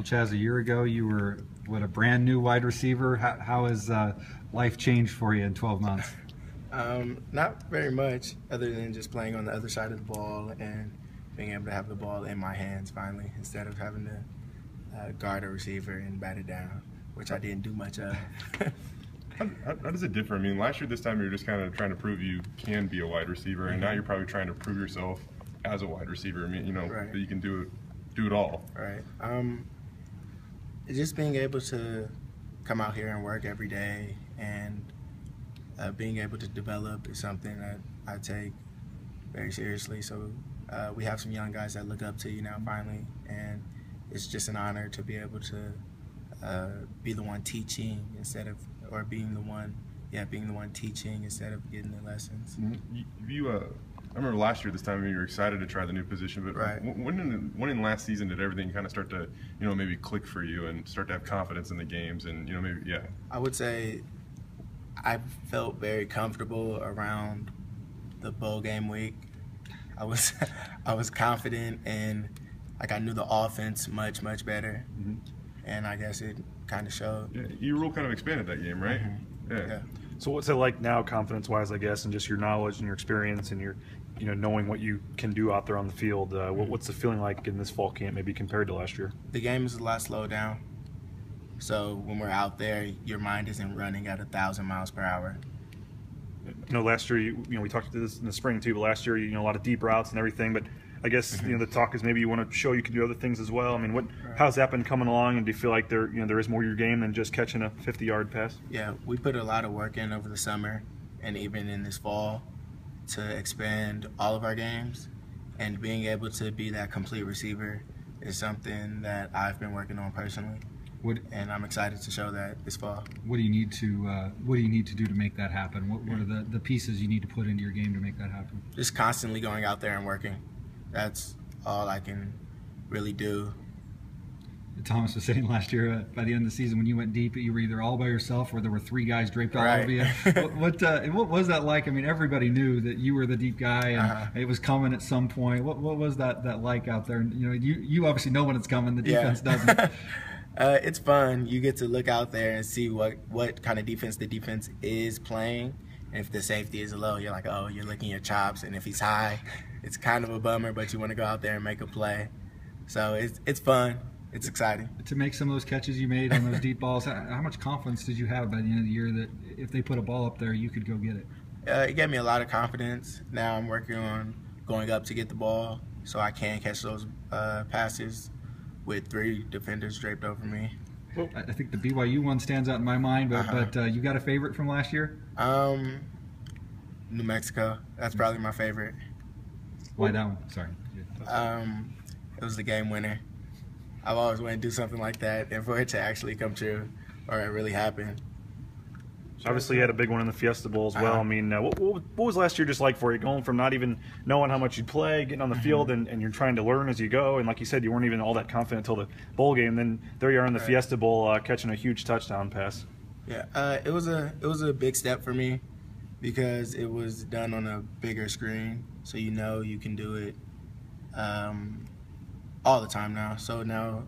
Chaz, a year ago you were, a brand new wide receiver. How has life changed for you in 12 months? Not very much, other than just playing on the other side of the ball and being able to have the ball in my hands finally, instead of having to guard a receiver and bat it down, which I didn't do much of. How does it differ? I mean, last year this time you were just kind of trying to prove you can be a wide receiver, and now you're probably trying to prove yourself as a wide receiver. I mean, right. That you can do it all. Right. Just being able to come out here and work every day and being able to develop is something that I take very seriously. So we have some young guys that look up to you now finally, and it's just an honor to be able to be the one teaching instead of, or being the one teaching instead of getting the lessons. Mm-hmm. I remember last year this time you were excited to try the new position, but right. when in last season did everything kind of start to, maybe click for you and start to have confidence in the games and, I would say I felt very comfortable around the bowl game week. I was confident, and I knew the offense much better, mm-hmm. and I guess it kind of showed. Yeah, your role kind of expanded that game, right? Mm-hmm. Yeah. So what's it like now, confidence-wise, I guess, and just your knowledge and your experience and your, knowing what you can do out there on the field? What's the feeling like in this fall camp, maybe compared to last year? The game is a lot slowed down. So when we're out there, your mind isn't running at 1,000 miles per hour. Last year, we talked about this in the spring too, but last year, a lot of deep routes and everything. But I guess the talk is maybe you want to show you can do other things as well. I mean, how's that been coming along? And do you feel like there is more to your game than just catching a 50-yard pass? Yeah, we put a lot of work in over the summer and even in this fall to expand all of our games, and being able to be that complete receiver is something that I've been working on personally. And I'm excited to show that this fall. What do you need to do to make that happen? What are the pieces you need to put into your game to make that happen? Just constantly going out there and working. That's all I can really do. Thomas was saying last year, by the end of the season, when you went deep, you were either all by yourself or there were 3 guys draped all over you. What was that like? I mean, everybody knew that you were the deep guy, and it was coming at some point. What was that like out there? You obviously know when it's coming. The defense doesn't. It's fun. You get to look out there and see what kind of defense the defense is playing. And if the safety is low, you're like, oh, you're licking your chops. And if he's high, it's kind of a bummer, but you want to go out there and make a play. So it's fun. It's exciting. To make some of those catches you made on those deep balls, how much confidence did you have by the end of the year that if they put a ball up there, you could go get it? It gave me a lot of confidence. Now I'm working on going up to get the ball so I can catch those passes with 3 defenders draped over me. Well, I think the BYU one stands out in my mind, but you got a favorite from last year? New Mexico. That's probably my favorite. Why that one? Sorry. It was the game winner. I've always wanted to do something like that, and for it to actually come true, or it really happened. Obviously, you had a big one in the Fiesta Bowl as well. I mean, what was last year just like for you, going from not even knowing how much you'd play, getting on the field, and you're trying to learn as you go, and like you said, you weren't even all that confident until the bowl game. Then there you are in the Fiesta Bowl, catching a huge touchdown pass. Yeah, it was a big step for me because it was done on a bigger screen, so you can do it all the time now. So now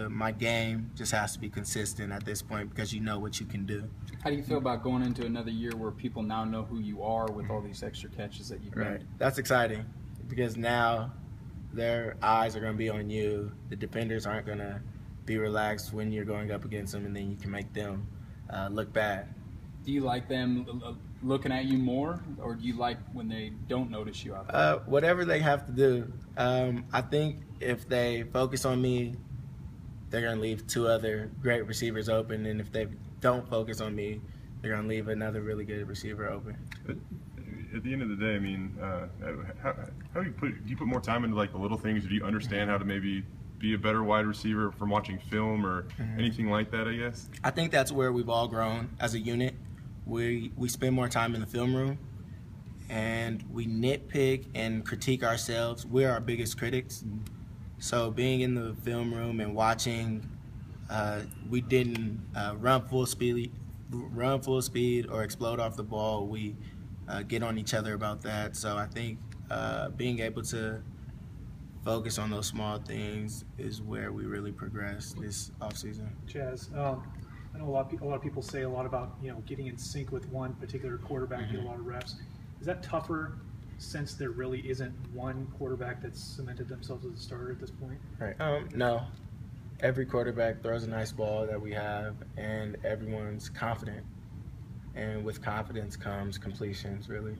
my game just has to be consistent at this point because you know what you can do. How do you feel about going into another year where people now know who you are with all these extra catches that you've made? That's exciting because now their eyes are going to be on you. The defenders aren't going to be relaxed when you're going up against them, and then you can make them look bad. Do you like them looking at you more, or do you like when they don't notice you out there? Whatever they have to do. I think if they focus on me, they're going to leave 2 other great receivers open, and if they don't focus on me, they're going to leave another really good receiver open. At the end of the day, I mean, how do you put more time into like the little things? Do you understand how to maybe be a better wide receiver from watching film or anything like that, I guess? I think that's where we've all grown as a unit. We spend more time in the film room, and we nitpick and critique ourselves. We're our biggest critics. So being in the film room and watching, we didn't run full speed or explode off the ball. We get on each other about that. So I think being able to focus on those small things is where we really progress this offseason. Chaz, I know a lot of people say a lot about getting in sync with one particular quarterback, get a lot of reps. Is that tougher since there really isn't one quarterback that's cemented themselves as a starter at this point? Right. No. Every quarterback throws a nice ball that we have, and everyone's confident. And with confidence comes completions, really.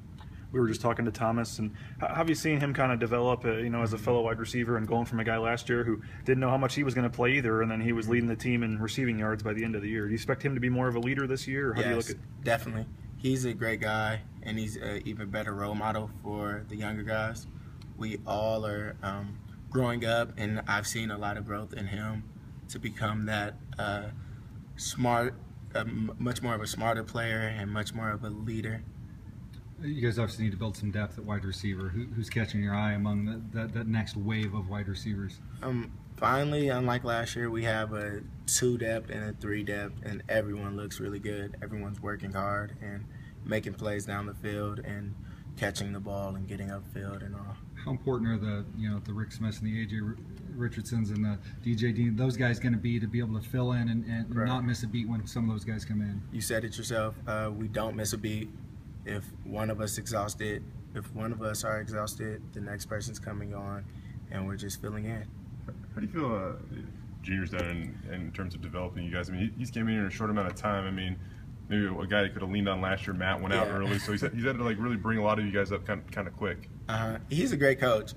We were just talking to Thomas, and how have you seen him kind of develop, as a fellow wide receiver and going from a guy last year who didn't know how much he was going to play either, and then he was leading the team in receiving yards by the end of the year. Do you expect him to be more of a leader this year, or how do you look at? Definitely. He's a great guy, and he's an even better role model for the younger guys. We all are growing up, and I've seen a lot of growth in him to become that much more of a smarter player and much more of a leader. You guys obviously need to build some depth at wide receiver. Who's catching your eye among that next wave of wide receivers? Finally, unlike last year, we have a 2 depth and a 3 depth, and everyone looks really good. Everyone's working hard and making plays down the field and catching the ball and getting upfield and all. How important are the Rick Smiths and the A.J. Richardsons and the DJ Dean, those guys going to be able to fill in and not miss a beat when some of those guys come in? You said it yourself. We don't miss a beat. If one of us exhausted, if one of us are exhausted, the next person's coming on, and we're just filling in. How do you feel Junior's done in terms of developing you guys? I mean, he's came in a short amount of time. I mean, maybe a guy that could have leaned on last year, Matt, went out early, so he's had to really bring a lot of you guys up kind of quick. He's a great coach.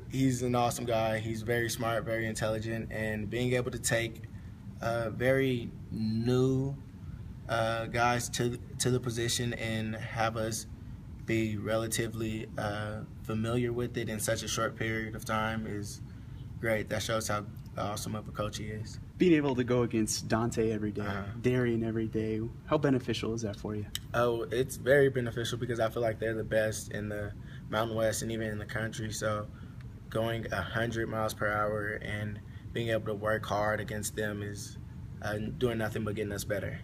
He's an awesome guy. He's very smart, very intelligent, and being able to take very new guys to the position and have us be relatively familiar with it in such a short period of time is great. That shows how awesome of a coach he is. Being able to go against Dante every day, Darian every day, how beneficial is that for you? Oh, it's very beneficial because I feel like they're the best in the Mountain West and even in the country. So going 100 miles per hour and being able to work hard against them is doing nothing but getting us better.